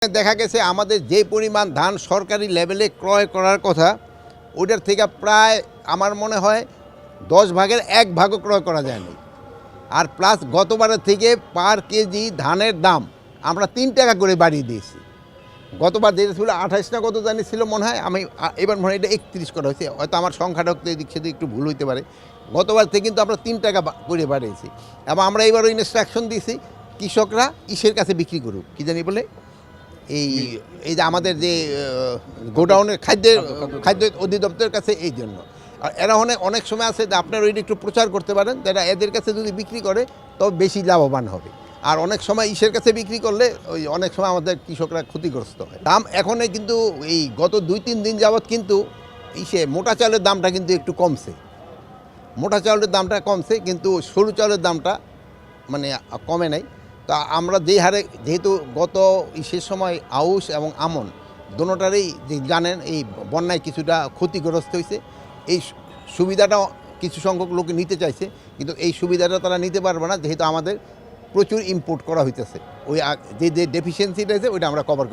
দেখা গেছে আমাদের যে পরিমাণ ধান সরকারি লেভেলে ক্রয় করার কথা ওটার থেকে প্রায় আমার মনে হয় 10 ভাগের 1 ভাগও ক্রয় করা যায়নি। আর প্লাস গতবারের থেকে পার কেজি ধানের দাম আমরা 3 টাকা করে বাড়িয়ে দিয়েছি। গতবার যেটা ছিল 28 না কত জানি ছিল মনে হয়, আমি এবার মনে হয় এটা 31 করা হয়েছে, হয়তো আমার সংখ্যাটা এদিক সেদিক একটু ভুল হইতে পারে। গতবার থেকে কিন্তু আমরা 3 টাকা করে বাড়িয়েছি এবং আমরা এবারও ইনস্ট্রাকশন দিয়েছি কৃষকরা ইসের কাছে বিক্রি করুক, কী জানি বলে এই যে আমাদের যে গোডাউনের খাদ্য অধিদপ্তরের কাছে, এই জন্য। আর এরা অনেক সময় আছে যে আপনারা ওইটা একটু প্রচার করতে পারেন, যারা এদের কাছে যদি বিক্রি করে তবে বেশি লাভবান হবে। আর অনেক সময় ইসের কাছে বিক্রি করলে ওই অনেক সময় আমাদের কৃষকরা ক্ষতিগ্রস্ত হয়। দাম এখন কিন্তু এই গত 2-3 দিন যাবৎ কিন্তু মোটা চালের দামটা কিন্তু একটু কমছে। মোটা চাউলের দামটা কমছে, কিন্তু সরু চাউলের দামটা মানে কমে নাই। তা আমরা যেই হারে, যেহেতু গত ইসের সময় আউশ এবং আমন দোনোটারই যে জানেন এই বন্যায় কিছুটা ক্ষতিগ্রস্ত হয়েছে, এই সুবিধাটা কিছু সংখ্যক লোক নিতে চাইছে, কিন্তু এই সুবিধাটা তারা নিতে পারবে না, যেহেতু আমাদের প্রচুর ইম্পোর্ট করা হইতেছে। ওই যে ডেফিসিয়েন্সিটা আছে ওইটা আমরা কভার